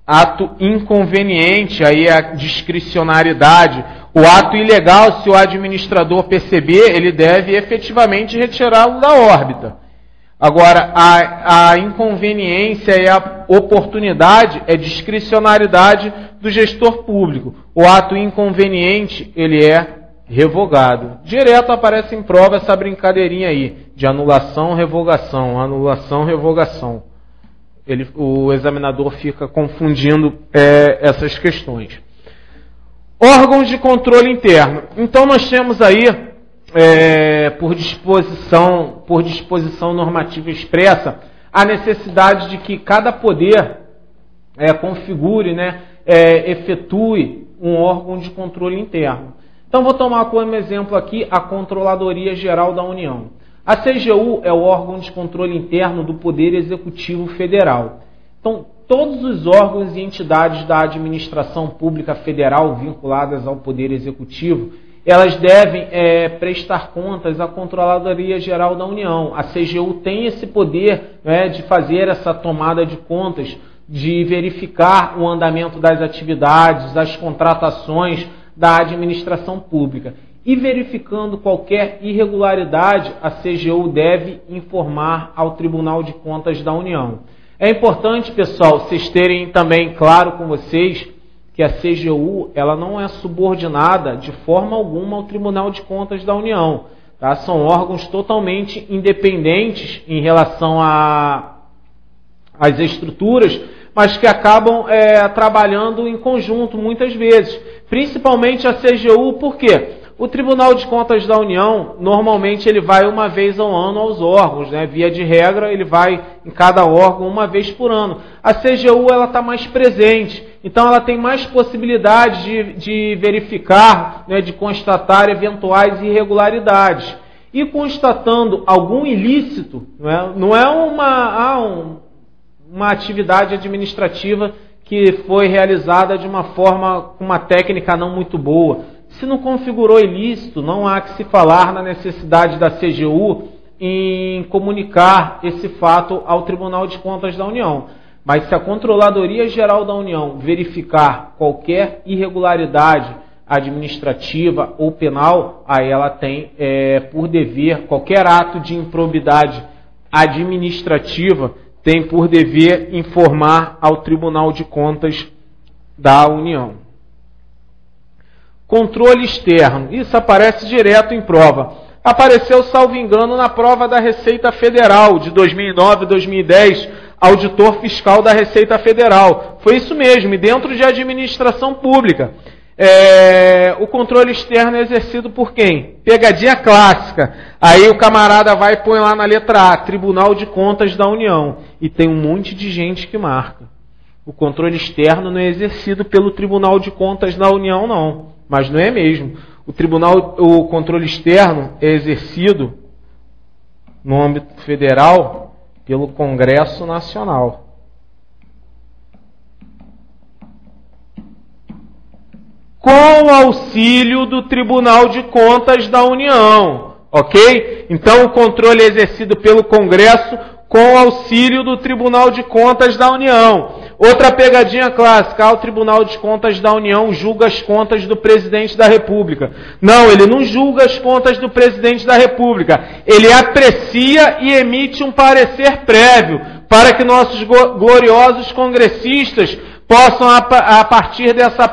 Ato inconveniente, aí é a discricionariedade. O ato ilegal, se o administrador perceber, ele deve efetivamente retirá-lo da órbita. Agora, a inconveniência e a oportunidade é discricionariedade do gestor público. O ato inconveniente, ele é revogado. Direto aparece em prova essa brincadeirinha aí, de anulação, revogação, anulação, revogação. O examinador fica confundindo essas questões. Órgãos de controle interno. Então nós temos aí, por disposição normativa expressa, a necessidade de que cada poder configure, efetue um órgão de controle interno. Então vou tomar como exemplo aqui a Controladoria Geral da União. A CGU é o órgão de controle interno do Poder Executivo Federal. Então, todos os órgãos e entidades da administração pública federal vinculadas ao Poder Executivo, elas devem prestar contas à Controladoria Geral da União. A CGU tem esse poder de fazer essa tomada de contas, de verificar o andamento das atividades, as contratações da administração pública. E verificando qualquer irregularidade, a CGU deve informar ao Tribunal de Contas da União. É importante, pessoal, vocês terem também claro com vocês que a CGU ela não é subordinada de forma alguma ao Tribunal de Contas da União. Tá? São órgãos totalmente independentes em relação às estruturas, mas que acabam trabalhando em conjunto muitas vezes. Principalmente a CGU, por quê? O Tribunal de Contas da União, normalmente ele vai uma vez ao ano aos órgãos, via de regra ele vai em cada órgão uma vez por ano. A CGU ela está mais presente, então ela tem mais possibilidade de verificar, de constatar eventuais irregularidades. E constatando algum ilícito, não é uma atividade administrativa que foi realizada de uma forma, com uma técnica não muito boa. Se não configurou ilícito, não há que se falar na necessidade da CGU em comunicar esse fato ao Tribunal de Contas da União. Mas se a Controladoria Geral da União verificar qualquer irregularidade administrativa ou penal, aí ela tem por dever, qualquer ato de improbidade administrativa tem por dever informar ao Tribunal de Contas da União. Controle externo. Isso aparece direto em prova. Apareceu, salvo engano, na prova da Receita Federal de 2009 e 2010, auditor fiscal da Receita Federal. Foi isso mesmo, e dentro de administração pública. O controle externo é exercido por quem? Pegadinha clássica. Aí o camarada vai e põe lá na letra A, Tribunal de Contas da União. E tem um monte de gente que marca. O controle externo não é exercido pelo Tribunal de Contas da União, não. Mas não é mesmo. O controle externo é exercido no âmbito federal pelo Congresso Nacional. Com auxílio do Tribunal de Contas da União. Ok? Então o controle é exercido pelo Congresso com auxílio do Tribunal de Contas da União. Outra pegadinha clássica, o Tribunal de Contas da União julga as contas do Presidente da República. Não, ele não julga as contas do Presidente da República. Ele aprecia e emite um parecer prévio para que nossos gloriosos congressistas possam, a partir dessa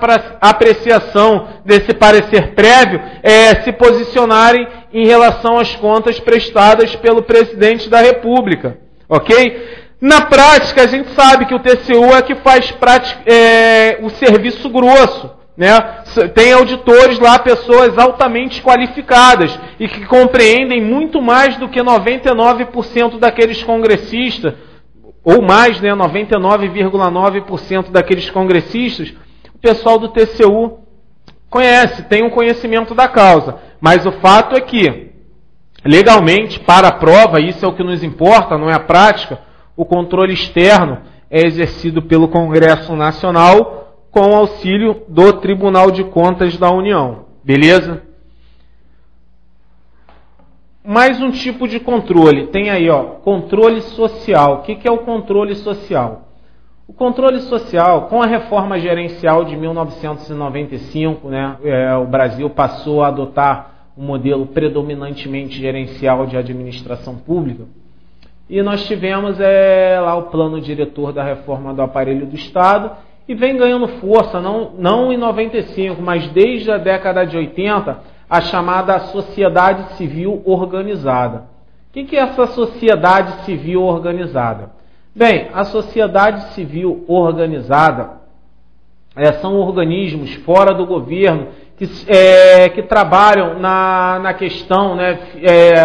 apreciação, desse parecer prévio, se posicionarem em relação às contas prestadas pelo Presidente da República. Ok? Na prática, a gente sabe que o TCU é que faz o serviço grosso. Tem auditores lá, pessoas altamente qualificadas e que compreendem muito mais do que 99% daqueles congressistas, ou mais, 99,9% daqueles congressistas, o pessoal do TCU conhece, tem um conhecimento da causa. Mas o fato é que, legalmente, para a prova, isso é o que nos importa, não é a prática, o controle externo é exercido pelo Congresso Nacional com auxílio do Tribunal de Contas da União. Beleza? Mais um tipo de controle. Tem aí, controle social. O que é o controle social? O controle social, com a reforma gerencial de 1995, né, o Brasil passou a adotar um modelo predominantemente gerencial de administração pública. E nós tivemos lá o plano diretor da reforma do aparelho do Estado, e vem ganhando força, não em 95, mas desde a década de 80, a chamada sociedade civil organizada. O que é essa sociedade civil organizada? Bem, a sociedade civil organizada são organismos fora do governo que trabalham na questão, né,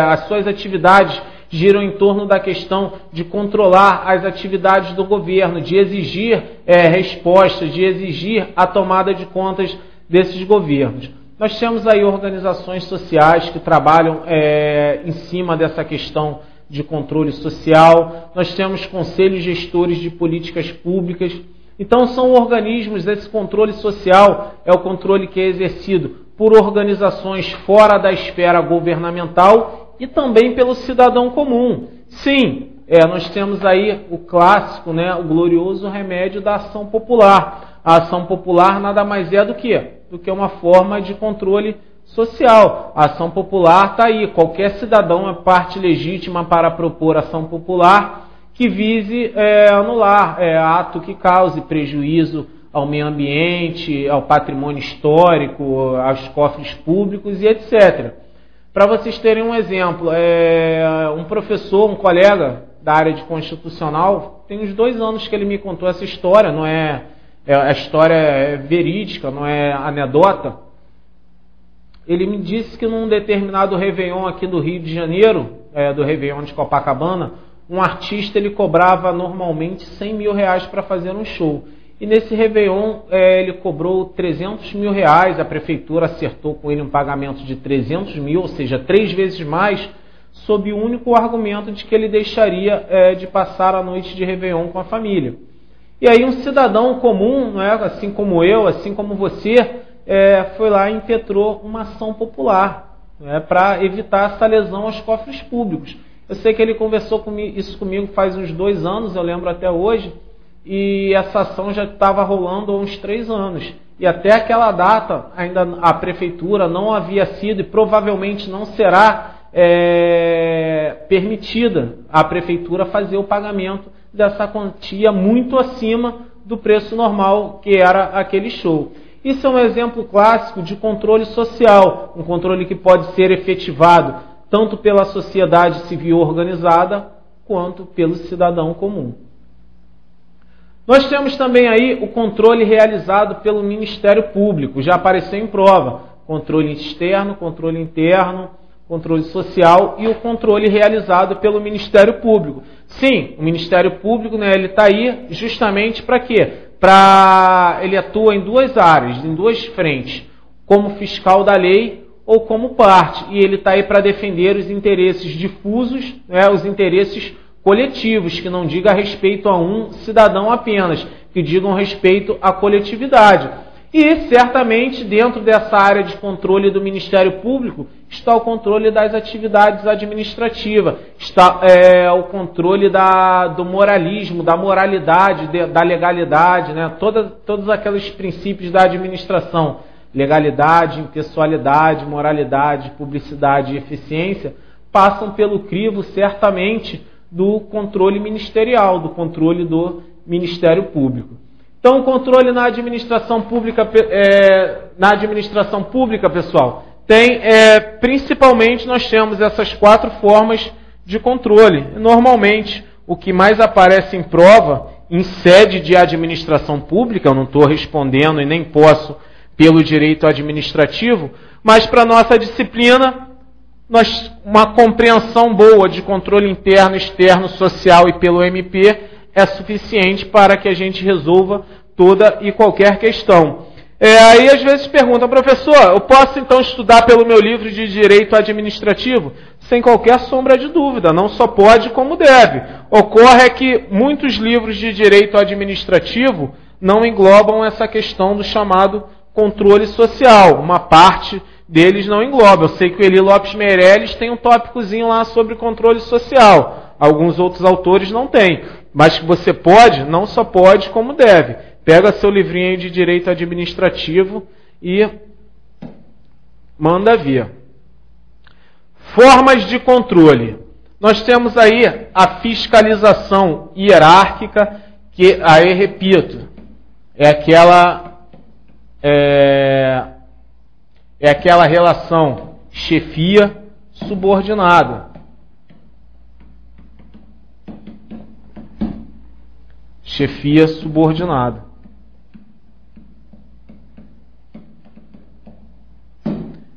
as suas atividades giram em torno da questão de controlar as atividades do governo, de exigir respostas, de exigir a tomada de contas desses governos. Nós temos aí organizações sociais que trabalham em cima dessa questão de controle social, nós temos conselhos gestores de políticas públicas. Então são organismos, esse controle social é o controle que é exercido por organizações fora da esfera governamental e também pelo cidadão comum. Sim, nós temos aí o clássico, né, o glorioso remédio da ação popular. A ação popular nada mais é do que uma forma de controle social. A ação popular está aí, qualquer cidadão é parte legítima para propor ação popular que vise anular ato que cause prejuízo ao meio ambiente, ao patrimônio histórico, aos cofres públicos e etc. Para vocês terem um exemplo, um professor, um colega da área de constitucional, tem uns 2 anos que ele me contou essa história, a história é verídica, não é anedota. Ele me disse que num determinado Réveillon aqui do Rio de Janeiro, do Réveillon de Copacabana, um artista ele cobrava normalmente R$100 mil para fazer um show. E nesse Réveillon ele cobrou R$300 mil, a prefeitura acertou com ele um pagamento de R$300 mil, ou seja, 3 vezes mais, sob o único argumento de que ele deixaria de passar a noite de Réveillon com a família. E aí um cidadão comum, não é? Assim como eu, assim como você, foi lá e impetrou uma ação popular, para evitar essa lesão aos cofres públicos. Eu sei que ele conversou isso comigo faz uns 2 anos, eu lembro até hoje, e essa ação já estava rolando há uns 3 anos. E até aquela data, ainda a prefeitura não havia sido e provavelmente não será permitida a prefeitura fazer o pagamento dessa quantia muito acima do preço normal que era aquele show. Isso é um exemplo clássico de controle social, um controle que pode ser efetivado tanto pela sociedade civil organizada quanto pelo cidadão comum. Nós temos também aí o controle realizado pelo Ministério Público, já apareceu em prova, controle externo, controle interno, controle social e o controle realizado pelo Ministério Público. Sim, o Ministério Público, né, ele está aí justamente para quê? Ele atua em 2 áreas, em 2 frentes, como fiscal da lei ou como parte, e ele está aí para defender os interesses difusos, né, os interesses coletivos, que não digam respeito a um cidadão apenas, que digam respeito à coletividade. E, certamente, dentro dessa área de controle do Ministério Público, está o controle das atividades administrativas, está o controle do moralismo, da moralidade, da legalidade, né? Todos aqueles princípios da administração, legalidade, impessoalidade, moralidade, publicidade e eficiência, passam pelo crivo, certamente, do controle ministerial, do controle do Ministério Público. Então, o controle na administração pública, pessoal, tem, principalmente, nós temos essas 4 formas de controle. Normalmente, o que mais aparece em prova, em sede de administração pública, eu não estou respondendo e nem posso pelo direito administrativo, mas para a nossa disciplina, uma compreensão boa de controle interno, externo, social e pelo MP é suficiente para que a gente resolva toda e qualquer questão. Aí às vezes perguntam, professor, eu posso então estudar pelo meu livro de direito administrativo? Sem qualquer sombra de dúvida, não só pode como deve. Ocorre que muitos livros de direito administrativo não englobam essa questão do chamado controle social, uma parte deles não engloba. Eu sei que o Eli Lopes Meirelles tem um tópicozinho lá sobre controle social. Alguns outros autores não têm. mas que você pode, não só pode, como deve. Pega seu livrinho aí de direito administrativo e manda ver. Formas de controle. Nós temos aí a fiscalização hierárquica, que, aí repito, é aquela relação chefia-subordinada. Chefia subordinada.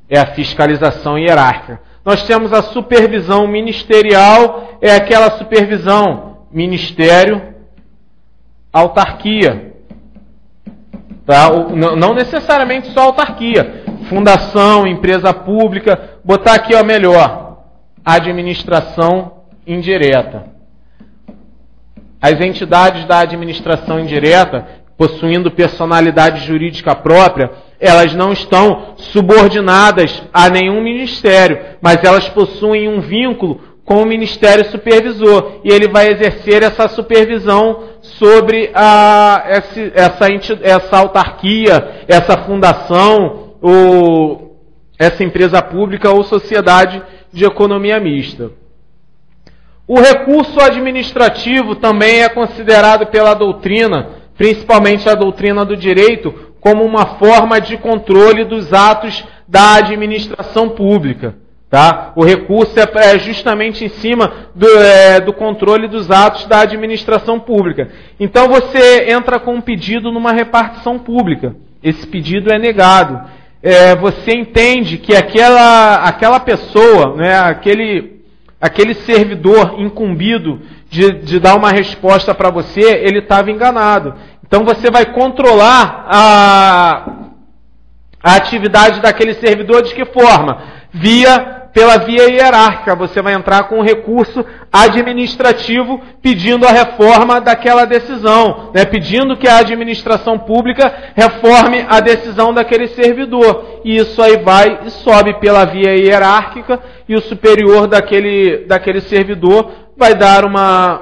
É a fiscalização hierárquica. Nós temos a supervisão ministerial, é aquela supervisão ministério, autarquia. Tá? Não necessariamente só autarquia. Fundação, empresa pública. Botar aqui, ó, melhor. Administração indireta. As entidades da administração indireta, possuindo personalidade jurídica própria, elas não estão subordinadas a nenhum ministério, mas elas possuem um vínculo com o Ministério Supervisor, e ele vai exercer essa supervisão sobre essa autarquia, essa fundação, ou essa empresa pública ou sociedade de economia mista. O recurso administrativo também é considerado pela doutrina, principalmente a doutrina do direito, como uma forma de controle dos atos da administração pública. Tá? O recurso é justamente em cima do controle dos atos da administração pública. Então você entra com um pedido numa repartição pública. Esse pedido é negado. Você entende que aquela pessoa, né, aquele servidor incumbido de dar uma resposta para você, ele estava enganado. Então você vai controlar a atividade daquele servidor de que forma? Pela via hierárquica. Você vai entrar com um recurso administrativo pedindo a reforma daquela decisão, né? Pedindo que a administração pública reforme a decisão daquele servidor. E isso aí vai e sobe pela via hierárquica, e o superior daquele servidor vai dar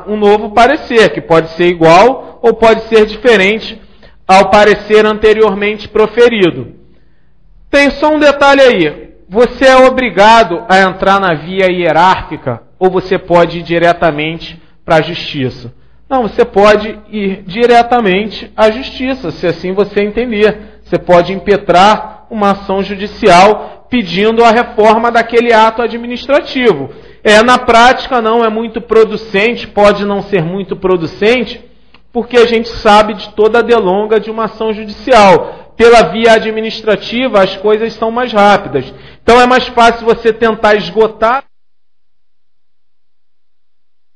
um novo parecer, que pode ser igual ou pode ser diferente ao parecer anteriormente proferido. Tem só um detalhe aí. Você é obrigado a entrar na via hierárquica ou você pode ir diretamente para a justiça? Não, você pode ir diretamente à justiça, se assim você entender. Você pode impetrar uma ação judicial pedindo a reforma daquele ato administrativo. Na prática não é muito producente, pode não ser muito producente, porque a gente sabe de toda a delonga de uma ação judicial. Pela via administrativa, as coisas são mais rápidas. Então é mais fácil você tentar esgotar